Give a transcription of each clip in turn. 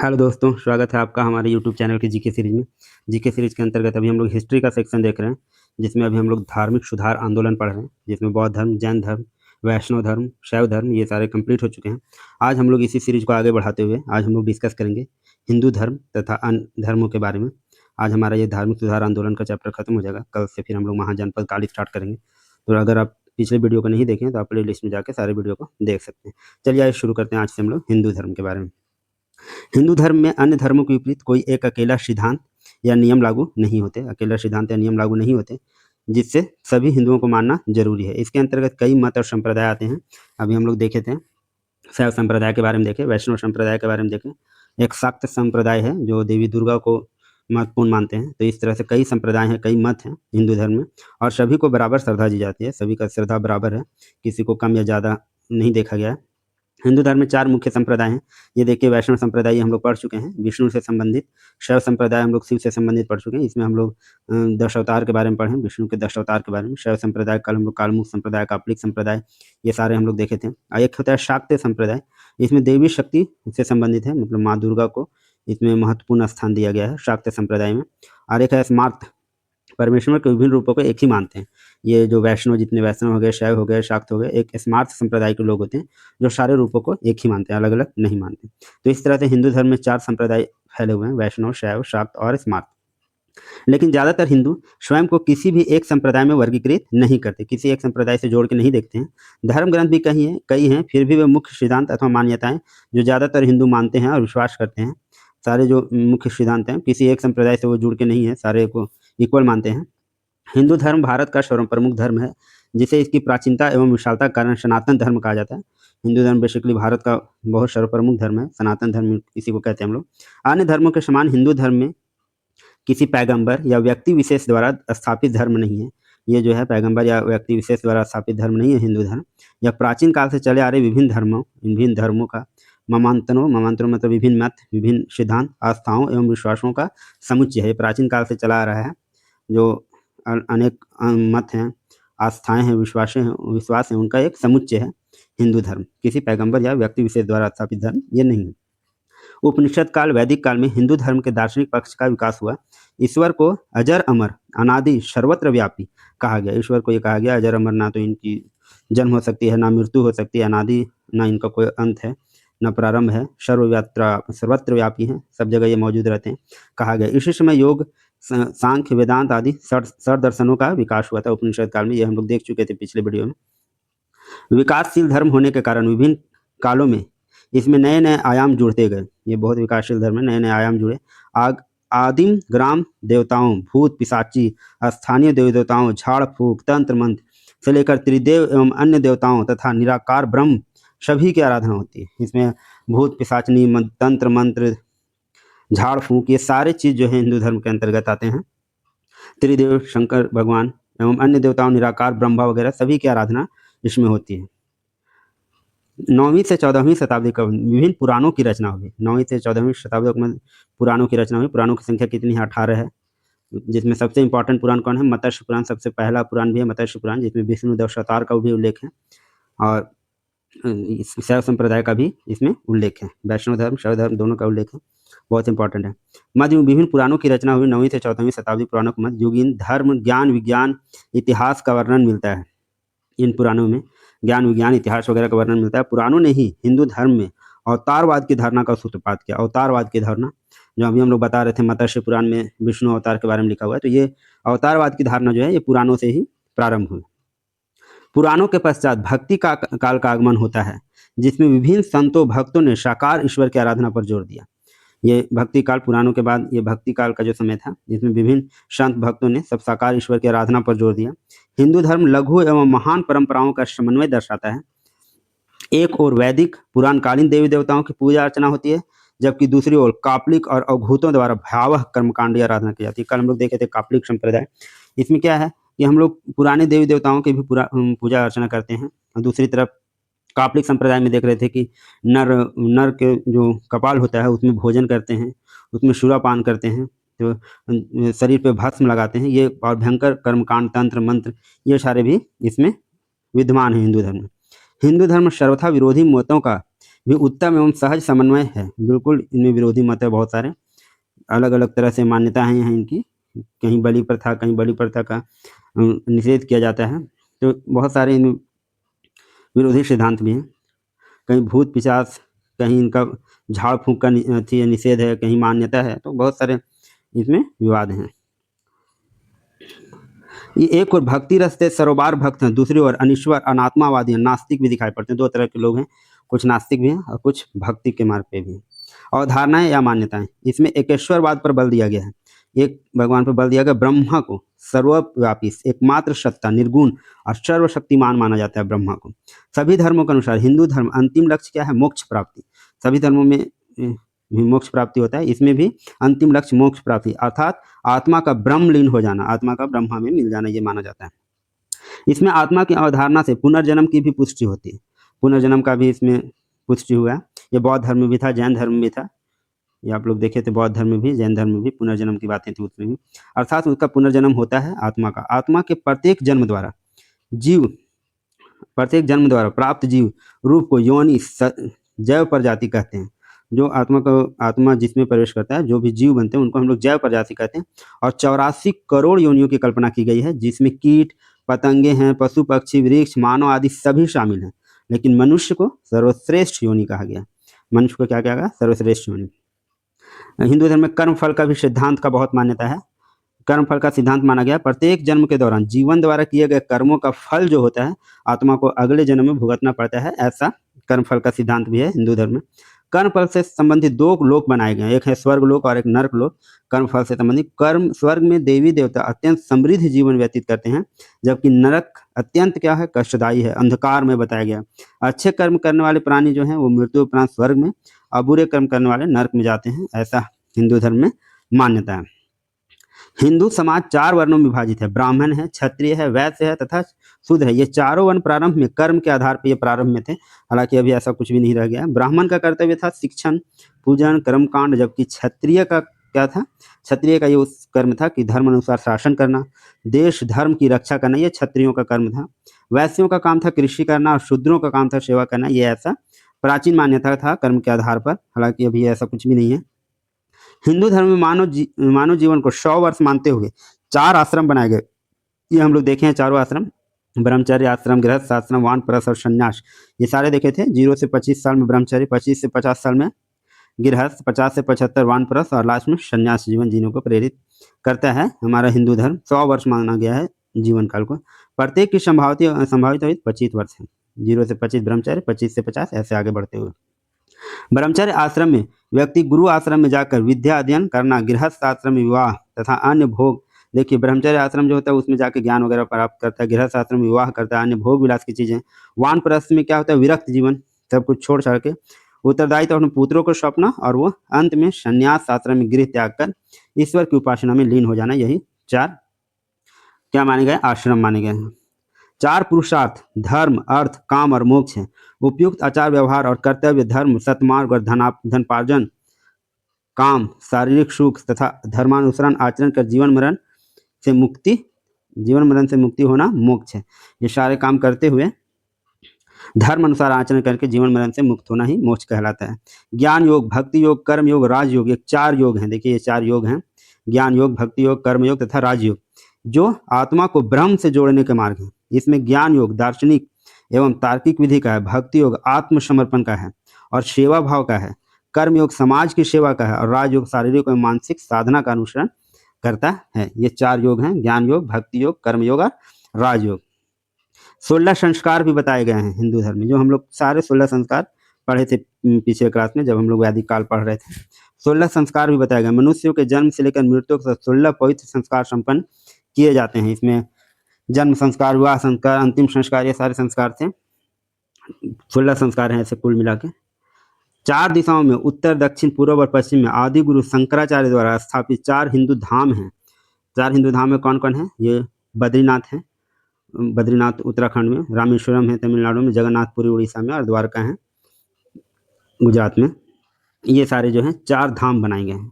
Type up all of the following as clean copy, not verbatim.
Hello दोस्तों, स्वागत है आपका हमारे यूट्यूब चैनल की जीके सीरीज में। जीके सीरीज के अंतर्गत अभी हम लोग हिस्ट्री का सेक्शन देख रहे हैं, जिसमें अभी हम लोग धार्मिक सुधार आंदोलन पढ़ रहे हैं, जिसमें बौद्ध धर्म, जैन धर्म, वैष्णव धर्म, शैव धर्म ये सारे कंप्लीट हो चुके हैं। आज हम लोग इसी सीरीज को आगे बढ़ाते हुए आज हम लोग डिस्कस करेंगे हिंदू धर्म तथा अन्य धर्मों के बारे में। आज हमारा ये धार्मिक सुधार आंदोलन का चैप्टर खत्म हो जाएगा। कल से फिर हम लोग महाजनपद काल स्टार्ट करेंगे। तो अगर आप पिछले वीडियो को नहीं देखें तो आप प्ले लिस्ट में जाकर सारे वीडियो को देख सकते हैं। चलिए आज शुरू करते हैं। आज से हम लोग हिंदू धर्म के बारे में। हिंदू धर्म में अन्य धर्मों के विपरीत कोई एक अकेला सिद्धांत या नियम लागू नहीं होते। अकेला सिद्धांत या नियम लागू नहीं होते जिससे सभी हिंदुओं को मानना जरूरी है। इसके अंतर्गत कई मत और संप्रदाय आते हैं। अभी हम लोग देखे थे शैव संप्रदाय के बारे में, देखे वैष्णव संप्रदाय के बारे में, देखे एक शाक्त संप्रदाय है जो देवी दुर्गा को महत्वपूर्ण मानते हैं। तो इस तरह से कई संप्रदाय हैं, कई मत हैं हिंदू धर्म में, और सभी को बराबर श्रद्धा दी जाती है। सभी का श्रद्धा बराबर है, किसी को कम या ज़्यादा नहीं देखा गया है। हिंदू धर्म में 4 मुख्य संप्रदाय हैं। ये देखिए, वैष्णव संप्रदाय हम लोग पढ़ चुके हैं, विष्णु से संबंधित। शैव संप्रदाय हम लोग शिव से संबंधित पढ़ चुके हैं। इसमें हम लोग 10 अवतार के बारे में पढ़े, विष्णु के 10 अवतार के बारे में। शैव संप्रदाय कल हम लोग कालमुख संप्रदाय, कापलिक संप्रदाय, ये सारे हम लोग देखे थे। और एक होता है शाक्त संप्रदाय, इसमें देवी शक्ति से संबंधित है, मतलब माँ दुर्गा को इसमें महत्वपूर्ण स्थान दिया गया है शाक्त संप्रदाय में। और एक है स्मार्त, परमेश्वर के विभिन्न रूपों को एक ही मानते हैं। ये जो वैष्णव, जितने वैष्णव हो गए, शैव हो गए, शाक्त हो गए, एक स्मार्त संप्रदाय के लोग होते हैं जो सारे रूपों को एक ही मानते हैं, अलग अलग नहीं मानते। तो इस तरह से हिंदू धर्म में 4 संप्रदाय फैले हुए हैं, वैष्णव, शैव, शाक्त और स्मार्त। लेकिन ज़्यादातर हिंदू स्वयं को किसी भी एक संप्रदाय में वर्गीकृत नहीं करते, किसी एक संप्रदाय से जोड़ के नहीं देखते हैं। धर्म ग्रंथ भी कई हैं, फिर भी वे मुख्य सिद्धांत अथवा मान्यताएं जो ज़्यादातर हिंदू मानते हैं और विश्वास करते हैं, सारे जो मुख्य सिद्धांत हैं, किसी एक संप्रदाय से वो जुड़ के नहीं है, सारे को इक्वल मानते हैं। हिंदू धर्म भारत का सर्वप्रमुख धर्म है, जिसे इसकी प्राचीनता एवं विशालता के कारण सनातन धर्म कहा जाता है। हिंदू धर्म बेसिकली भारत का बहुत सर्वप्रमुख धर्म है, सनातन धर्म इसी को कहते हैं हम लोग। अन्य धर्मों के समान हिंदू धर्म में किसी पैगंबर या व्यक्ति विशेष द्वारा स्थापित धर्म नहीं है। ये जो है पैगंबर या व्यक्ति विशेष द्वारा स्थापित धर्म नहीं है हिंदू धर्म। यह प्राचीन काल से चले आ रहे विभिन्न धर्मों का ममांतरों मतलब विभिन्न मत, विभिन्न सिद्धांत, आस्थाओं एवं विश्वासों का समुच्चय है। प्राचीन काल से चला आ रहा है, जो अनेक मत हैं, आस्थाएं हैं, विश्वास हैं, उनका एक समुच्चय है हिंदू धर्म। किसी पैगंबर या व्यक्ति विशेष द्वारा स्थापित धर्म ये नहीं है। उपनिषद काल, वैदिक काल में हिंदू धर्म के दार्शनिक पक्ष का विकास हुआ। ईश्वर को अजर अमर, अनादि, सर्वत्र व्यापी कहा गया। ईश्वर को ये कहा गया अजर अमर, ना तो इनकी जन्म हो सकती है, ना मृत्यु हो सकती है, अनादि, ना इनका कोई अंत है, न प्रारंभ है, सर्वत्र व्यापी हैं, सब जगह ये मौजूद रहते हैं, कहा गया। इसी समय योग, सांख्य, वेदांत आदि षड दर्शनों का विकास हुआ था उपनिषद काल में। ये हम लोग देख चुके थे पिछले वीडियो में। विकासशील धर्म होने के कारण विभिन्न कालों में इसमें नए नए आयाम जुड़ते गए। ये बहुत विकासशील धर्म है, नए नए आयाम जुड़े। आदिम ग्राम देवताओं, भूत पिशाची, स्थानीय देवी देवताओं, झाड़ फूक, तंत्र मंत्र से लेकर त्रिदेव एवं अन्य देवताओं तथा निराकार ब्रह्म सभी की आराधना होती है। इसमें भूत पिशाचनी, तंत्र मंत्र, झाड़ फूक, ये सारे चीज़ जो है हिंदू धर्म के अंतर्गत आते हैं। त्रिदेव, शंकर भगवान एवं अन्य देवताओं, निराकार ब्रह्मा वगैरह सभी की आराधना इसमें होती है। 9वीं से 14वीं शताब्दी का विभिन्न पुराणों की रचना हुई। 9वीं से 14वीं शताब्दी में पुराणों की रचना हुई। पुराणों की संख्या कितनी है? 18 है, जिसमें सबसे इंपॉर्टेंट पुराण कौन है? मत्स्य पुराण सबसे पहला पुराण भी है, मत्स्य पुराण, जिसमें विष्णु 10 अवतार का भी उल्लेख है, और शैव संप्रदाय का भी इसमें उल्लेख है। वैष्णव धर्म, शैव धर्म दोनों का उल्लेख है, बहुत इंपॉर्टेंट है। मध्य में विभिन्न पुराणों की रचना हुई। 9वीं से 14वीं शताब्दी पुराणों के मध्य युगीन धर्म, ज्ञान, विज्ञान, इतिहास का वर्णन मिलता है। इन पुराणों में ज्ञान, विज्ञान, इतिहास वगैरह का वर्णन मिलता है। पुराणों ने ही हिंदू धर्म में अवतारवाद की धारणा का सूत्रपात किया। अवतारवाद की धारणा जो अभी हम लोग बता रहे थे, मत्स्य पुराण में विष्णु अवतार के बारे में लिखा हुआ है, तो ये अवतारवाद की धारणा जो है ये पुराणों से ही प्रारंभ हुई। पुराणों के पश्चात भक्ति का काल का आगमन होता है, जिसमें विभिन्न संतों, भक्तों ने साकार ईश्वर की आराधना पर जोर दिया। ये भक्ति काल, पुराणों के बाद ये भक्ति काल का जो समय था, जिसमें विभिन्न संत भक्तों ने सब साकार ईश्वर की आराधना पर जोर दिया। हिंदू धर्म लघु एवं महान परंपराओं का समन्वय दर्शाता है। एक ओर वैदिक पुराणकालीन देवी देवताओं की पूजा अर्चना होती है, जबकि दूसरी ओर कापलिक और अवधूतों द्वारा भयावह कर्मकांडी आराधना की जाती है। कल हम लोग देखे थे कापलिक संप्रदाय। इसमें क्या है कि हम लोग पुराने देवी देवताओं की भी पूजा अर्चना करते हैं, और दूसरी तरफ कापलिक संप्रदाय में देख रहे थे कि नर के जो कपाल होता है उसमें भोजन करते हैं, उसमें शूरापान करते हैं, तो शरीर पे भस्म लगाते हैं। ये और भयंकर कर्मकांड, तंत्र मंत्र, ये सारे भी इसमें विद्यमान है हिंदू धर्म में। हिंदू धर्म सर्वथा विरोधी मतों का भी उत्तम एवं सहज समन्वय है। बिल्कुल इनमें विरोधी मत है बहुत सारे, अलग-अलग तरह से मान्यताएँ हैं इनकी। कहीं बलि प्रथा का निषेध किया जाता है। तो बहुत सारे इनमें विरोधी सिद्धांत भी हैं। कहीं भूत पिशाच, कहीं इनका झाड़-फूँक का निषेध है, कहीं मान्यता है, तो बहुत सारे इसमें विवाद हैं। ये एक ओर भक्ति रस से सरोबार भक्त हैं, दूसरी ओर अनीश्वर, अनात्मावादी हैं, नास्तिक भी दिखाई पड़ते हैं। 2 तरह के लोग हैं, कुछ नास्तिक भी हैं और कुछ भक्ति के मार्ग पे भी हैं। अवधारणाएँ या मान्यताएँ, इसमें एकेश्वरवाद पर बल दिया गया है। एक भगवान पर बल दिया गया, ब्रह्मा को सर्वव्यापी, एकमात्र सत्ता, निर्गुण और सर्वशक्तिमान माना जाता है ब्रह्मा को। सभी धर्मों के अनुसार हिंदू धर्म अंतिम लक्ष्य क्या है? मोक्ष प्राप्ति। सभी धर्मों में भी मोक्ष प्राप्ति होता है, इसमें भी अंतिम लक्ष्य मोक्ष प्राप्ति अर्थात आत्मा का ब्रह्मलीन हो जाना, आत्मा का ब्रह्मा में मिल जाना, ये माना जाता है। इसमें आत्मा की अवधारणा से पुनर्जन्म की भी पुष्टि होती है। पुनर्जन्म का भी इसमें पुष्टि हुआ है। ये बौद्ध धर्म में भी था, जैन धर्म में भी था। ये आप लोग देखे थे, बौद्ध धर्म में भी, जैन धर्म में भी पुनर्जन्म की बातें थी उसमें भी। अर्थात उसका पुनर्जन्म होता है आत्मा का। आत्मा के प्रत्येक जन्म द्वारा प्राप्त जीव रूप को योनि जैव प्रजाति कहते हैं। जो आत्मा जिसमें प्रवेश करता है, जो भी जीव बनते हैं उनको हम लोग जैव प्रजाति कहते हैं। और 84 करोड़ योनियों की कल्पना की गई है, जिसमें कीट पतंगे हैं, पशु पक्षी वृक्ष मानव आदि सभी शामिल हैं। लेकिन मनुष्य को सर्वश्रेष्ठ योनि कहा गया। मनुष्य को क्या कहा गया? सर्वश्रेष्ठ योनि। हिंदू धर्म में कर्म फल का भी सिद्धांत का बहुत मान्यता है। कर्म फल का सिद्धांत माना गया, प्रत्येक जन्म के दौरान जीवन द्वारा किए गए कर्मों का फल जो होता है आत्मा को अगले जन्म में भुगतना पड़ता है। ऐसा कर्म फल का सिद्धांत भी है हिंदू धर्म में। कर्म फल से संबंधित 2 लोक बनाए गए हैं, एक है स्वर्ग लोक और एक नर्क लोक। कर्म फल से संबंधित स्वर्ग में देवी देवता अत्यंत समृद्ध जीवन व्यतीत करते हैं, जबकि नरक अत्यंत क्या है? कष्टदायी है, अंधकार में बताया गया। अच्छे कर्म करने वाले प्राणी जो हैं वो मृत्यु उपरांत स्वर्ग में और बुरे कर्म करने वाले नर्क में जाते हैं, ऐसा हिंदू धर्म में मान्यता है। हिंदू समाज 4 वर्णों में विभाजित है, ब्राह्मण है, क्षत्रिय है, वैश्य है तथा शूद्र है। ये चारों वर्ण प्रारंभ में कर्म के आधार पर ये प्रारंभ में थे, हालांकि अभी ऐसा कुछ भी नहीं रह गया। ब्राह्मण का कर्तव्य था शिक्षण, पूजन, कर्मकांड, जबकि क्षत्रिय का क्या था? क्षत्रिय का ये उस कर्म था कि धर्म अनुसार शासन करना, देश धर्म की रक्षा करना, ये क्षत्रियों का कर्म था। वैश्यों का काम था कृषि करना और शूद्रों का काम था सेवा करना। ये ऐसा प्राचीन मान्यता था कर्म के आधार पर, हालांकि अभी ऐसा कुछ भी नहीं है। हिंदू धर्म में मानव जीवन को 100 वर्ष मानते हुए 4 आश्रम बनाए गए। ये हम लोग देखे हैं चारों आश्रम, ब्रह्मचर्य आश्रम, गृहस्थ आश्रम, वानप्रस्थ और संन्यास। ये सारे देखे थे। 0 से 25 साल में ब्रह्मचर्य, 25 से 50 साल में गृहस्थ, 50 से 75 वानप्रस्थ और लास्ट में संन्यास जीवन जीने को प्रेरित करता है हमारा हिंदू धर्म। 100 वर्ष माना गया है जीवन काल को। प्रत्येक की संभावित आयु 25 वर्ष है। 0 से 25 ब्रह्मचर्य, 25 से 50 ऐसे आगे बढ़ते हुए। ब्रह्मचर्य आश्रम में व्यक्ति गुरु आश्रम में जाकर विद्या अध्ययन करना, गृहस्थ आश्रम में विवाह तथा अन्य भोग। देखिए, ब्रह्मचर्य आश्रम जो होता है उसमें जाके ज्ञान वगैरह प्राप्त करता है, गृहस्थ आश्रम में विवाह करता है, अन्य भोग विलास की चीजें। वानप्रस्थ में क्या होता है? विरक्त जीवन, सब कुछ छोड़ छाड़ के उत्तरदायित्व अपने पुत्रों को सौंपना और वो अंत में संन्यास आश्रम में गृह त्याग कर ईश्वर की उपासना में लीन हो जाना। यही 4 क्या माने गए? आश्रम माने गए हैं। 4 पुरुषार्थ धर्म, अर्थ, काम और मोक्ष हैं। उपयुक्त आचार व्यवहार और कर्तव्य, धर्म, सत्मार्ग और धनपार्जन, काम, शारीरिक सुख तथा धर्मानुसार आचरण कर जीवन मरण से मुक्ति होना मोक्ष है। ये सारे काम करते हुए धर्म अनुसार आचरण करके जीवन मरण से मुक्त होना ही मोक्ष कहलाता है। ज्ञान योग, भक्ति योग, कर्म योग, राजयोग, ये 4 योग हैं। देखिए, ये 4 योग हैं, ज्ञान योग, भक्ति योग, कर्म योग तथा राजयोग, जो आत्मा को ब्रह्म से जोड़ने के मार्ग हैं। इसमें ज्ञान योग दार्शनिक एवं तार्किक विधि का है, भक्ति योग आत्मसमर्पण का है और सेवा भाव का है, कर्म योग समाज की सेवा का है और राजयोग शारीरिक एवं मानसिक साधना का अनुसरण करता है। ये 4 योग हैं, ज्ञान योग, भक्ति योग, कर्म योग और राजयोग। 16 संस्कार भी बताए गए हैं हिंदू धर्म में, जो हम लोग सारे 16 संस्कार पढ़े थे पिछले क्लास में जब हम लोग वैदिक काल पढ़ रहे थे। 16 संस्कार भी बताए गए। मनुष्यों के जन्म से लेकर मृत्यु तक 16 पवित्र संस्कार संपन्न किए जाते हैं। इसमें जन्म संस्कार, विवाह संस्कार, अंतिम संस्कार, ये सारे संस्कार थे। 16 संस्कार हैं ऐसे कुल मिला के। 4 दिशाओं में उत्तर, दक्षिण, पूर्व और पश्चिम में आदि गुरु शंकराचार्य द्वारा स्थापित 4 हिंदू धाम हैं। 4 हिंदू धाम में कौन कौन है? ये बद्रीनाथ है, बद्रीनाथ उत्तराखंड में, रामेश्वरम है तमिलनाडु में, जगन्नाथपुरी उड़ीसा में और द्वारका है गुजरात में। ये सारे जो हैं 4 धाम बनाए गए हैं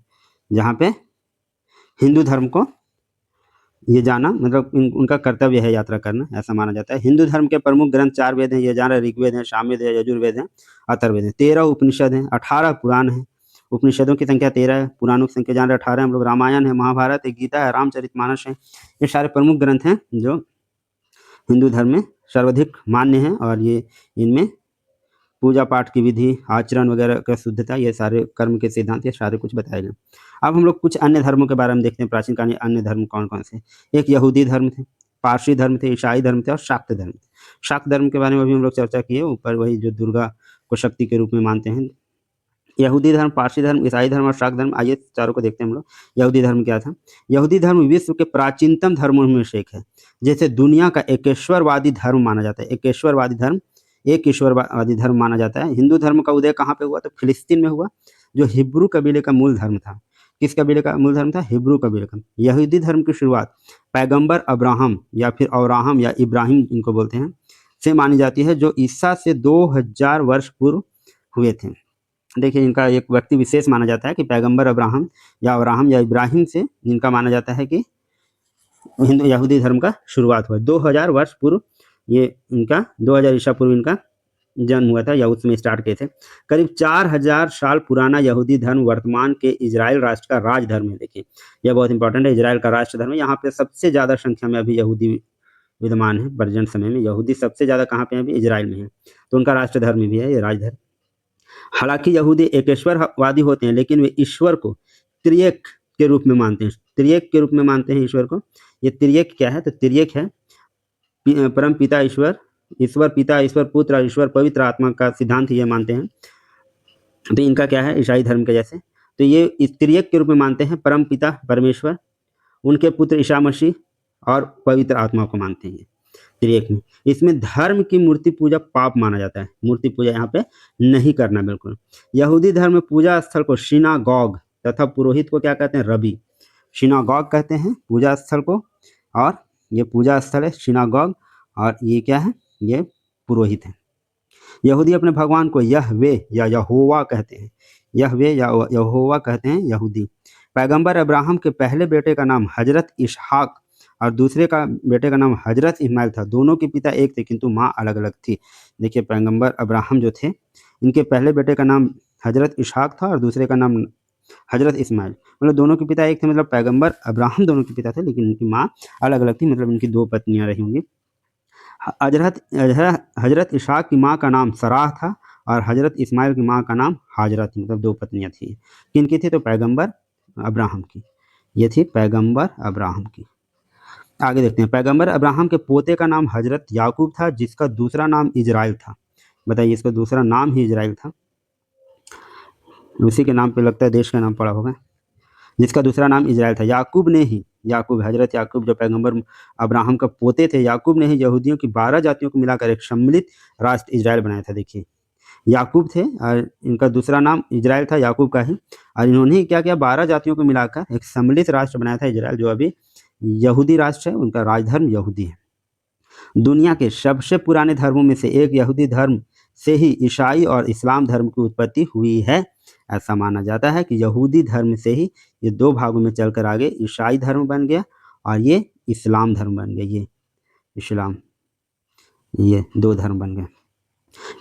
जहाँ पे हिंदू धर्म को ये जाना मतलब उनका कर्तव्य है यात्रा करना, ऐसा माना जाता है। हिंदू धर्म के प्रमुख ग्रंथ 4 वेद हैं, ये जाना, ऋग्वेद है, सामवेद है, यजुर्वेद है, अथर्ववेद है। 13 उपनिषद हैं, 18 पुराण हैं। उपनिषदों की संख्या 13 है, पुराणों की संख्या जान रहे 18 हम लोग। रामायण है, महाभारत है, गीता है, रामचरितमानस है। ये सारे प्रमुख ग्रंथ हैं जो हिंदू धर्म में सर्वाधिक मान्य हैं, और ये इनमें पूजा पाठ की विधि, आचरण वगैरह का शुद्धता, ये सारे कर्म के सिद्धांत, ये सारे कुछ बताए गए। अब हम लोग कुछ अन्य धर्मों के बारे में देखते हैं। प्राचीन काल में अन्य धर्म कौन कौन से। एक यहूदी धर्म थे, पारसी धर्म थे, ईसाई धर्म थे और शाक्त धर्म थे। शाक्त धर्म के बारे में भी हम लोग चर्चा किए ऊपर, वही जो दुर्गा को शक्ति के रूप में मानते हैं। यहूदी धर्म, पारसी धर्म, ईसाई धर्म और शाक्त धर्म, आइए चारों को देखते हैं हम लोग। यहूदी धर्म क्या था। यहूदी धर्म विश्व के प्राचीनतम धर्मों में से एक है। जैसे दुनिया का एकेश्वरवादी धर्म माना जाता है, एकेश्वरवादी धर्म, एक ईश्वरवादी धर्म माना जाता है। हिंदू धर्म का उदय कहाँ पे हुआ, तो फिलिस्तीन में हुआ, जो हिब्रू कबीले का मूल धर्म था। किस कबीले का मूल धर्म था, हिब्रू कबीले का। यहूदी धर्म की शुरुआत पैगंबर अब्राहम या फिर अब्राहम या इब्राहिम इनको बोलते हैं से मानी जाती है, जो ईसा से 2000 वर्ष पूर्व हुए थे। देखिए, इनका एक व्यक्ति विशेष माना जाता है कि पैगंबर अब्राहम या इब्राहिम से इनका माना जाता है कि हिंदू यहूदी धर्म का शुरुआत हुआ 2000 वर्ष पूर्व। ये इनका 2000 ईसा पूर्व इनका जन्म हुआ था, या उसमें स्टार्ट किए थे। करीब 4000 साल पुराना यहूदी धर्म वर्तमान के इजराइल राष्ट्र का राज धर्म है। देखिए, यह बहुत इंपॉर्टेंट है, इजराइल का राष्ट्र धर्म है। यहाँ पे सबसे ज़्यादा संख्या में अभी यहूदी विद्यमान है। प्रेजेंट समय में यहूदी सबसे ज़्यादा कहाँ पे है, अभी इजराइल में है, तो उनका राष्ट्र धर्म भी है ये राजधर्म। हालांकि यहूदी एकेश्वरवादी होते हैं, लेकिन वे ईश्वर को त्रिएक के रूप में मानते हैं। त्रिएक के रूप में मानते हैं ईश्वर को। ये त्रिएक क्या है, तो त्रिएक है परम पिता ईश्वर, ईश्वर पिता, ईश्वर पुत्र और ईश्वर पवित्र आत्मा का सिद्धांत ये मानते हैं। तो इनका क्या है, ईसाई धर्म के जैसे। तो ये इस त्रिएक के रूप में मानते हैं, परम पिता परमेश्वर, उनके पुत्र ईसा मसीह और पवित्र आत्मा को मानते हैं त्रिएक में। इसमें धर्म की मूर्ति पूजा पाप माना जाता है, मूर्ति पूजा यहाँ पे नहीं करना बिल्कुल। यहूदी धर्म में पूजा स्थल को सिनागॉग तथा पुरोहित को क्या कहते हैं, रबी। सिनागॉग कहते हैं पूजा स्थल को, और ये पूजा स्थल है सिनागॉग, और ये क्या है, ये पुरोहित है। यहूदी अपने भगवान को यहवे या यहोवा कहते हैं, यहवे या यहोवा कहते हैं यहूदी। पैगंबर अब्राहम के पहले बेटे का नाम हजरत इसहाक और दूसरे का बेटे का नाम हजरत इस्माइल था। दोनों के पिता एक थे किंतु माँ अलग अलग थी। देखिए, पैगंबर अब्राहम जो थे, इनके पहले बेटे का नाम हजरत इसहाक था और दूसरे का नाम हजरत इस्माइल। मतलब दोनों के पिता एक थे, मतलब पैगंबर अब्राहम दोनों के पिता थे, लेकिन इनकी माँ अलग अलग थी, मतलब इनकी 2 पत्नियां रही होंगी। हजरत इसहाक की माँ का नाम सराह था और हजरत इस्माइल की माँ का नाम हाजरा थी, मतलब 2 पत्नियां थी। किनकी थी, तो पैगंबर अब्राहम की। ये थी पैगंबर अब्राहम की। आगे देखते हैं। पैगंबर अब्राहम के पोते का नाम हजरत याकूब था, जिसका दूसरा नाम इजराइल था। बताइए, इसका दूसरा नाम ही इजराइल था। उसी के नाम पे लगता है देश का नाम पड़ा होगा, जिसका दूसरा नाम इजराइल था। याकूब ने ही, याकूब हजरत याकूब जो पैगंबर अब्राहम का पोते थे, याकूब ने ही यहूदियों की 12 जातियों को मिलाकर एक सम्मिलित राष्ट्र इजराइल बनाया था। देखिए, याकूब थे और इनका दूसरा नाम इजराइल था, याकूब का ही, और इन्होंने ही क्या किया, 12 जातियों को मिलाकर एक सम्मिलित राष्ट्र बनाया था इजराइल, जो अभी यहूदी राष्ट्र है। उनका राजधर्म यहूदी है। दुनिया के सबसे पुराने धर्मों में से एक यहूदी धर्म से ही ईसाई और इस्लाम धर्म की उत्पत्ति हुई है। ऐसा माना जाता है कि यहूदी धर्म से ही ये 2 भागों में चलकर आगे ईसाई धर्म बन गया और ये इस्लाम धर्म बन गया। ये इस्लाम, ये 2 धर्म बन गए।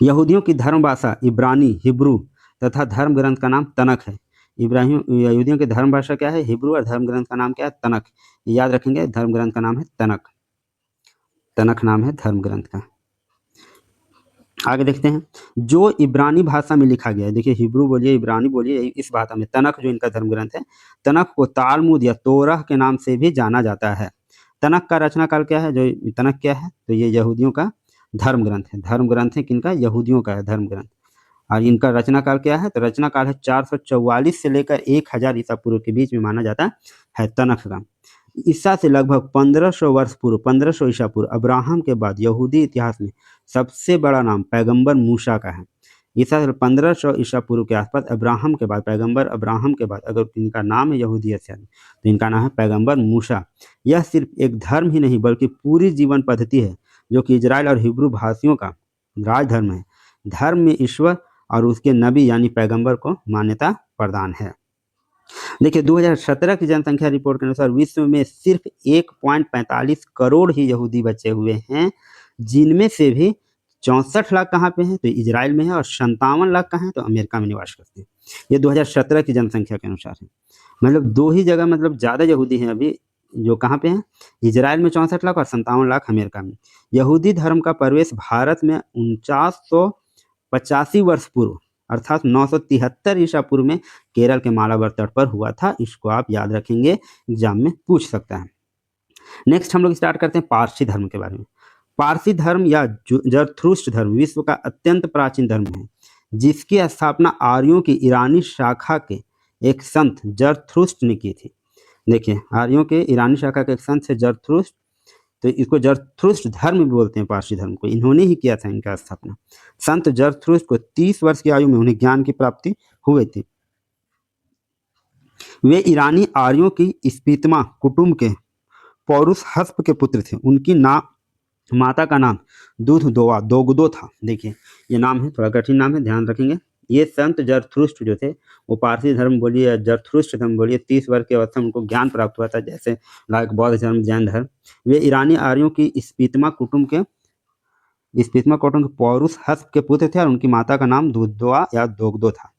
यहूदियों की धर्म भाषा इब्रानी, हिब्रू तथा धर्म ग्रंथ का नाम तनख है। यहूदियों की धर्म भाषा क्या है, हिब्रू, और धर्म ग्रंथ का नाम क्या है, तनख। याद रखेंगे, धर्म ग्रंथ का नाम है तनख। तनख नाम है धर्म ग्रंथ का। आगे देखते हैं। जो इब्रानी भाषा में लिखा गया है, देखिए हिब्रू बोलिए, इब्रानी बोलिए, इस भाषा में तनख जो इनका धर्म ग्रंथ है, तनख को तालमुद या तोरह के नाम से भी जाना जाता है। तनख का रचनाकाल क्या है, जो तनख क्या है, तो ये यहूदियों का धर्म ग्रंथ है। धर्म ग्रंथ है किनका, यहूदियों का है धर्म ग्रंथ। और इनका रचनाकाल क्या है, तो रचनाकाल है 444 से लेकर 1000 ईसा पूर्व के बीच में माना जाता है तनख का। ईसा से लगभग 1500 वर्ष पूर्व, 1500 ईसा पूर्व, अब्राहम के बाद यहूदी इतिहास में सबसे बड़ा नाम पैगंबर मूसा का है। ईसा से 1500 ईसा पूर्व के आसपास अब्राहम के बाद, पैगंबर अब्राहम के बाद अगर इनका नाम है यहूदियत से, तो इनका नाम है पैगंबर मूसा। यह सिर्फ एक धर्म ही नहीं बल्कि पूरी जीवन पद्धति है, जो कि इजराइल और हिब्रू भाषियों का राजधर्म है। धर्म में ईश्वर और उसके नबी यानी पैगंबर को मान्यता प्रदान है। देखिए 2017 की जनसंख्या रिपोर्ट के अनुसार विश्व में सिर्फ 1.45 करोड़ ही यहूदी बचे हुए हैं, जिनमें से भी 64 लाख कहाँ पे हैं, तो इजराइल में है, और 57 लाख कहाँ हैं, तो अमेरिका में निवास करते हैं। ये 2017 की जनसंख्या के अनुसार है। मतलब दो ही जगह मतलब ज़्यादा यहूदी हैं अभी, जो कहाँ पे हैं, इजराइल में 64 लाख और 57 लाख अमेरिका में। यहूदी धर्म का प्रवेश भारत में 4985 वर्ष पूर्व अर्थात 973 ईसा पूर्व में केरल के मालाबार तट पर हुआ था। इसको आप याद रखेंगे, एग्जाम में पूछ सकता है। नेक्स्ट हम लोग स्टार्ट करते हैं पारसी धर्म के बारे में। पारसी धर्म या जरथुस्त्र धर्म विश्व का अत्यंत प्राचीन धर्म है, जिसकी स्थापना आर्यों की ईरानी शाखा के एक संत जरथुस्त्र ने की थी। देखिए आर्यों के ईरानी शाखा के एक संत से जरथुस्त्र, तो इसको जरथुस्त्र धर्म भी बोलते हैं पारसी धर्म को, इन्होंने ही किया था इनका स्थापना। संत जरथुस्त्र को 30 वर्ष की आयु में उन्हें ज्ञान की प्राप्ति हुई थी। वे ईरानी आर्यों की स्पीतमा कुटुंब के पौरुष हस्प के पुत्र थे। उनकी माता का नाम दोगदो था। देखिए ये नाम है, थोड़ा कठिन नाम है, ध्यान रखेंगे। ये संत जरथुस्त्र जो थे वो पारसी धर्म बोलिए, जरथुस्त्र धर्म बोलिए, 30 वर्ष की अवस्था में उनको ज्ञान प्राप्त हुआ था, जैसे लाइक बौद्ध धर्म, जैन धर्म। वे ईरानी आर्यों की स्पीतमा कुटुंब के पौरुष हस्प के पुत्र थे और उनकी माता का नाम दुदोआ या दोगदो था।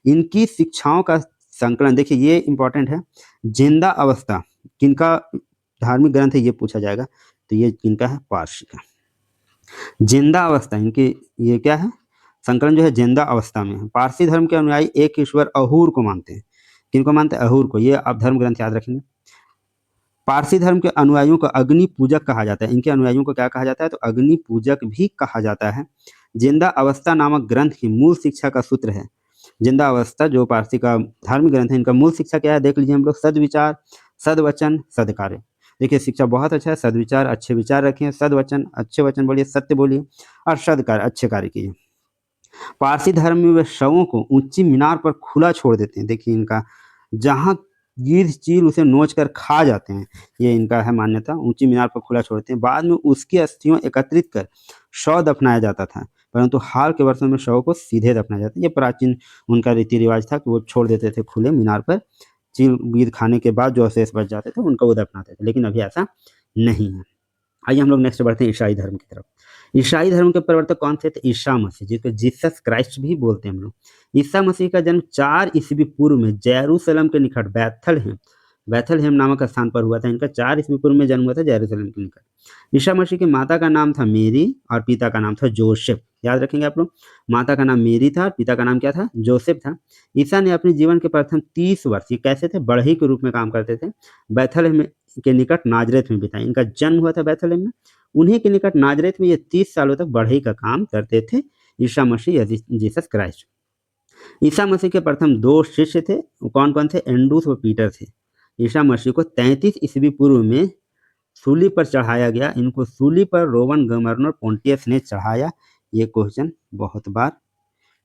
इनकी शिक्षाओं का संकलन, देखिए ये इंपॉर्टेंट है, जिंदा अवस्था किनका धार्मिक ग्रंथ है ये पूछा जाएगा, तो ये किनका है, पारसी का। जिंदा अवस्था इनकी ये क्या है, संकलन जो है जिंदा अवस्था में है। पारसी धर्म के अनुयायी एक ईश्वर अहूर को मानते हैं। किनको मानते हैं, अहूर को। ये आप धर्म ग्रंथ याद रखेंगे। पारसी धर्म के अनुयायियों को अग्नि पूजक कहा जाता है। इनके अनुयायियों को क्या कहा जाता है, तो अग्नि पूजक भी कहा जाता है। जिंदा अवस्था नामक ग्रंथ की मूल शिक्षा का सूत्र है। जिंदा अवस्था जो पारसी का धार्मिक ग्रंथ है, इनका मूल शिक्षा क्या है, देख लीजिए हम लोग, सद्विचार, सद्वचन, सद्कार्य। देखिए शिक्षा बहुत अच्छा है, सद्विचार अच्छे विचार रखें, सद्वचन अच्छे वचन बोलिए, सत्य बोलिए, और सद्कार्य अच्छे कार्य कीजिए। पारसी धर्म में वे शवों को ऊंची मीनार पर खुला छोड़ देते हैं। देखिए इनका, जहाँ गिद्ध चील उसे नोच कर खा जाते हैं, ये इनका है मान्यता, ऊंची मीनार पर खुला छोड़ते हैं। बाद में उसकी अस्थियों एकत्रित कर शव दफनाया जाता था, परंतु हाल के वर्षों में शव को सीधे दफनाया जाता है। ये प्राचीन उनका रीति रिवाज था कि वो छोड़ देते थे खुले मीनार पर, चील गिद्ध खाने के बाद जो अवशेष बच जाते थे उनको वो दफनाते थे, लेकिन अभी ऐसा नहीं है। आइए हम लोग नेक्स्ट बढ़ते हैं ईसाई धर्म की तरफ। ईसाई धर्म के प्रवर्तक कौन थे, तो ईसा मसीह, जिसको जीसस क्राइस्ट भी बोलते हैं हम लोग। ईसा मसीह का जन्म 4 ईस्वी पूर्व में जेरूसलम के निकट बैथलहेम नामक स्थान पर हुआ था। इनका 4 ईस्वी पूर्व में जन्म हुआ था जेरूसलम के निकट। ईसा मसीह की माता का नाम था मेरी और पिता का नाम था जोसेफ। याद रखेंगे आप लोग, माता का नाम मेरी था और पिता का नाम क्या था, जोसेफ था। ईसा ने अपने जीवन के प्रथम 30 वर्ष, ये कैसे थे, बढ़ई के रूप में काम करते थे, बैथलहेम के निकट नाजरेत में बिताए। इनका जन्म हुआ था बैथलहेम में, उन्हीं के निकट नाजरेत में ये 30 सालों तक बढ़ई का काम करते थे ईसा मसीह या जीसस क्राइस्ट। ईसा मसीह के प्रथम 2 शिष्य थे, वो कौन कौन थे, एंड्रूस व पीटर थे। ईसा मसीह को 33 ईस्वी पूर्व में सूली पर चढ़ाया गया। इनको सूली पर रोमन गवर्नर पोंटियस ने चढ़ाया। ये क्वेश्चन बहुत बार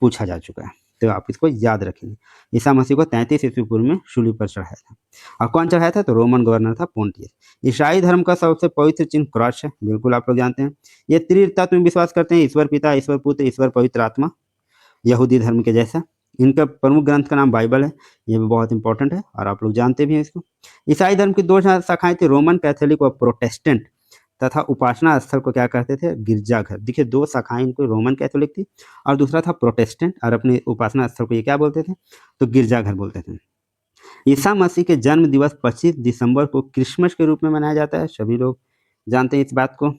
पूछा जा चुका है, तो आप इसको याद रखेंगे। ईसा मसीह को 33 ईस्वी पूर्व में सूली पर चढ़ाया था। और कौन चढ़ाया था, तो रोमन गवर्नर था पोंटियस। ईसाई धर्म का सबसे पवित्र चिन्ह क्रॉस है, बिल्कुल आप लोग जानते हैं। ये त्रितत्व में विश्वास करते हैं, ईश्वर पिता, ईश्वर पुत्र, ईश्वर पवित्र आत्मा, यहूदी धर्म के जैसा। इनका प्रमुख ग्रंथ का नाम बाइबल है, ये भी बहुत इंपॉर्टेंट है और आप लोग जानते भी हैं इसको। ईसाई धर्म की 2 शाखाएं थी, रोमन कैथोलिक व प्रोटेस्टेंट, तथा उपासना स्थल को क्या कहते थे, गिरजाघर। देखिए 2 शाखाएं इनको, रोमन कैथोलिक थी और दूसरा था प्रोटेस्टेंट, और अपने उपासना स्थल को ये क्या बोलते थे, तो गिरजाघर बोलते थे। ईसा मसीह के जन्म दिवस 25 दिसंबर को क्रिसमस के रूप में मनाया जाता है, सभी लोग जानते हैं इस बात को।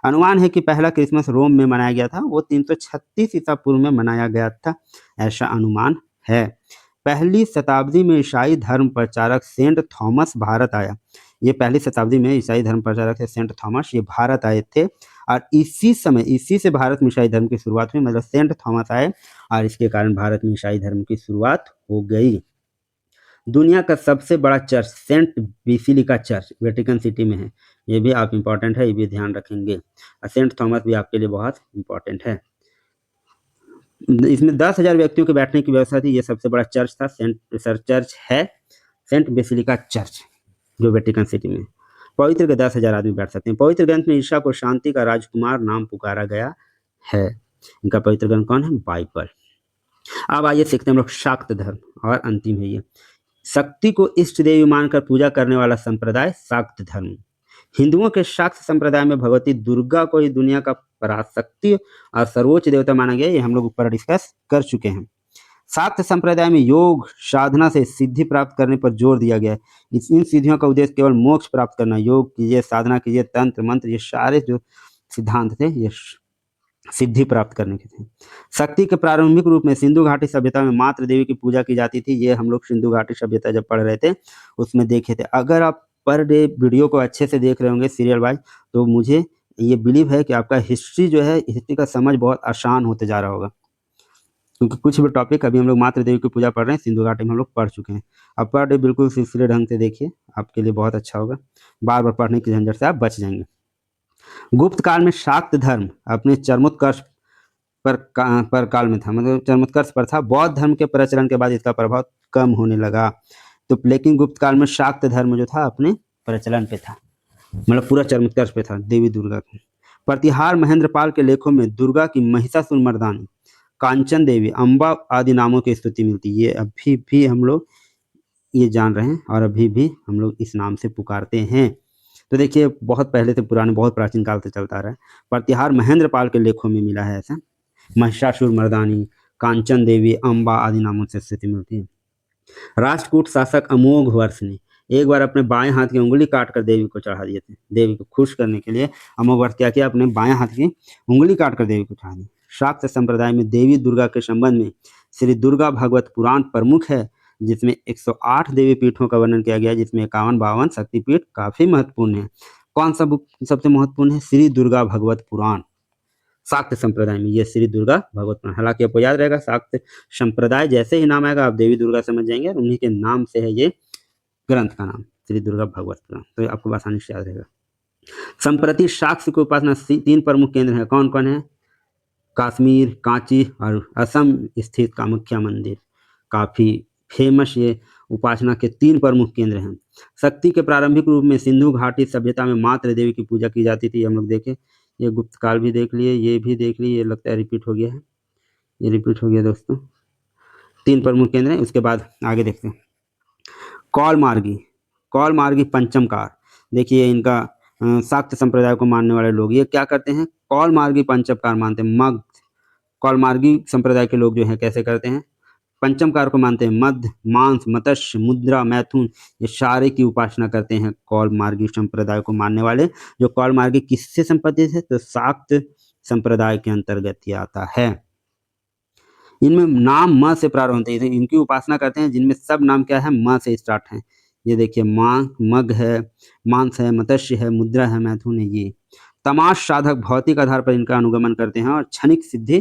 अनुमान है कि पहला क्रिसमस रोम में मनाया गया था, वो 336 ईसा पूर्व में मनाया गया था, ऐसा अनुमान है। पहली शताब्दी में ईसाई धर्म प्रचारक सेंट थॉमस भारत आया। ये पहली शताब्दी में ईसाई धर्म प्रचारक थे सेंट थॉमस, ये भारत आए थे और इसी से भारत में ईसाई धर्म की शुरुआत हुई। मतलब सेंट थॉमस आए और इसके कारण भारत में ईसाई धर्म की शुरुआत हो गई। दुनिया का सबसे बड़ा church Saint Basilica church Vatican City में है, ये भी आप इम्पॉर्टेंट है, ये भी ध्यान रखेंगे। और सेंट थॉमस भी आपके लिए बहुत इम्पॉर्टेंट है। इसमें 10,000 व्यक्तियों के बैठने की व्यवस्था थी, ये सबसे बड़ा चर्च था, चर्च है सेंट बेसिलिका चर्च जो वेटिकन सिटी में। पवित्र के 10,000 आदमी बैठ सकते हैं। पवित्र ग्रंथ में ईसा को शांति का राजकुमार नाम पुकारा गया है। इनका पवित्र ग्रंथ कौन है, बाइबल। अब आइए सीखते हैं हम लोग शाक्त धर्म, और अंतिम है ये। शक्ति को इष्ट देवी मानकर पूजा करने वाला संप्रदाय शाक्त धर्म। हिंदुओं के शाक्त संप्रदाय में भगवती दुर्गा को ही दुनिया का पराशक्ति और सर्वोच्च देवता माना गया। ये हम लोग ऊपर डिस्कस कर चुके हैं। शाक्त संप्रदाय में योग साधना से सिद्धि प्राप्त करने पर जोर दिया गया है। इन सिद्धियों का उद्देश्य केवल मोक्ष प्राप्त करना। योग कीजिए, साधना कीजिए, तंत्र मंत्र, ये सारे जो सिद्धांत थे ये सिद्धि प्राप्त करने के थे। शक्ति के प्रारंभिक रूप में सिंधु घाटी सभ्यता में मात्र देवी की पूजा की जाती थी। ये हम लोग सिंधु घाटी सभ्यता जब पढ़ रहे थे उसमें देखे थे। अगर आप पर डे वीडियो को अच्छे से देख रहे होंगे सीरियल वाइज, तो मुझे ये बिलीव है कि आपका हिस्ट्री जो है, हिस्ट्री का समझ बहुत आसान होते जा रहा होगा, क्योंकि कुछ भी टॉपिक अभी हम लोग मात्र देवी की पूजा पढ़ रहे हैं, सिंधु घाटी में हम लोग पढ़ चुके हैं। अब पर डे बिल्कुल सिलसिले ढंग से देखिए, आपके लिए बहुत अच्छा होगा। बार बार पढ़ने की झंझट से आप बच जाएंगे। गुप्त काल में शाक्त धर्म अपने चरमोत्कर्ष पर काल में था, मतलब चरमोत्कर्ष पर था। बौद्ध धर्म के प्रचलन के बाद इसका प्रभाव कम होने लगा। तो लेकिन गुप्त काल में शाक्त धर्म जो था अपने प्रचलन पे था, मतलब पूरा चरमोत्कर्ष पे था देवी दुर्गा का। प्रतिहार महेंद्रपाल के लेखों में दुर्गा की महिषासुर मर्दानी, कांचन देवी, अम्बा आदि नामों की स्तुति मिलती है। ये अभी भी हम लोग ये जान रहे हैं और अभी भी हम लोग इस नाम से पुकारते हैं। तो देखिए बहुत पहले से पुराने, बहुत प्राचीन काल से चलता रहा है। प्रतिहार महेंद्रपाल के लेखों में मिला है ऐसा। महिषासुर मर्दानी, कांचन देवी, अम्बा आदि नामों से स्तुति मिलती है। राष्ट्रकूट शासक अमोघ वर्ष ने एक बार अपने बाएं हाथ की उंगली काटकर देवी को चढ़ा दिए थे। देवी को खुश करने के लिए अमोघ वर्ष क्या किया, अपने बाएं हाथ की उंगली काटकर देवी को चढ़ा दी। शाक्त संप्रदाय में देवी दुर्गा के संबंध में श्री दुर्गा भागवत पुराण प्रमुख है, जिसमें 108 देवी पीठों का वर्णन किया गया है, जिसमें 51-52 शक्तिपीठ काफी महत्वपूर्ण है। कौन सा बुक सबसे महत्वपूर्ण है? श्री दुर्गा भागवत पुराण। शाक्त संप्रदाय में ये श्री दुर्गा भागवत पुराण। हालांकि आपको याद रहेगा, शाक्त संप्रदाय जैसे ही नाम आएगा आप देवी दुर्गा समझ जाएंगे, और उन्हीं के नाम से है ये ग्रंथ का नाम, श्री दुर्गा भागवत पुराण। तो आपको आसानी से याद रहेगा। संप्रति शाक्त की उपासना 3 प्रमुख केंद्र हैं। कौन कौन है? कश्मीर, कांची और असम स्थित कामाख्या मंदिर। काफी फेमस ये उपासना के 3 प्रमुख केंद्र हैं। शक्ति के प्रारंभिक रूप में सिंधु घाटी सभ्यता में मात्र देवी की पूजा की जाती थी। हम लोग देखे, ये गुप्त काल भी देख लिए, ये भी देख लिए, ये लगता है रिपीट हो गया है, ये रिपीट हो गया दोस्तों। 3 प्रमुख केंद्र हैं। उसके बाद आगे देखते हैं। कौल मार्गी पंचमकार। देखिए इनका शाक्त संप्रदाय को मानने वाले लोग ये क्या करते हैं, कौल मार्गी पंचमकार मानते हैं। मग कौल मार्गी संप्रदाय के लोग जो है कैसे करते हैं, पंचमकार को मानते हैं। मध्य, मांस, मत्स्य, मुद्रा, मैथुन, ये सारे की उपासना करते हैं कौल मार्गी संप्रदाय को मानने वाले। जो कौल मार्गी किससे संबंधित है, तो शाक्त संप्रदाय के अंतर्गत ही आता है। इनमें नाम म से प्रारंभ होते हैं। इनकी उपासना करते हैं जिनमें सब नाम क्या है, म से स्टार्ट है। ये देखिए, मां, मग है, मांस है, मत्स्य है, मुद्रा है, मैथुन है। ये तमाश साधक भौतिक आधार पर इनका अनुगमन करते हैं और क्षणिक सिद्धि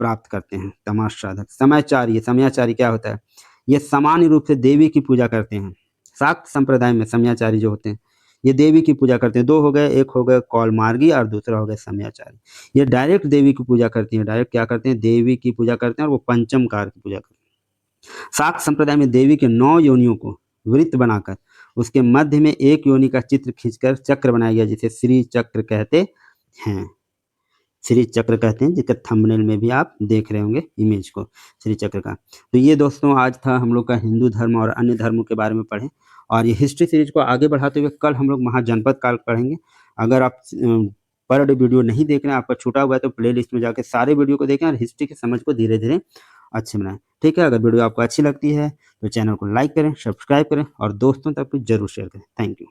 प्राप्त करते हैं। तमाश साधक। समयाचारी, समयाचारी क्या होता है, ये सामान्य रूप से देवी की पूजा करते हैं। शाक्त संप्रदाय में समयाचारी जो होते हैं ये देवी की पूजा करते हैं। 2 हो गए, एक हो गए कौल मार्गी और दूसरा हो गया समयाचारी। ये डायरेक्ट देवी की पूजा करती है। डायरेक्ट क्या करते हैं, देवी की पूजा करते हैं, और वो पंचमकार की पूजा करते हैं। शाक्त संप्रदाय में देवी के 9 योनियों को वृत्त बनाकर उसके मध्य में एक योनि का चित्र खींचकर चक्र बनाया गया, जिसे श्री चक्र कहते हैं। श्री चक्र कहते हैं, जिसका थंबनेल में भी आप देख रहे होंगे इमेज को, श्री चक्र का। तो ये दोस्तों आज था हम लोग का हिंदू धर्म और अन्य धर्मों के बारे में पढ़ें, और ये हिस्ट्री सीरीज को आगे बढ़ाते हुए कल हम लोग महाजनपद काल पढ़ेंगे। अगर आप पर डे वीडियो नहीं देख रहे हैं, आपका छूटा हुआ है, तो प्ले लिस्ट में जाकर सारे वीडियो को देखें और हिस्ट्री की समझ को धीरे धीरे अच्छे बनाएं। ठीक है, अगर वीडियो आपको अच्छी लगती है तो चैनल को लाइक करें, सब्सक्राइब करें और दोस्तों तक जरूर शेयर करें। Thank you.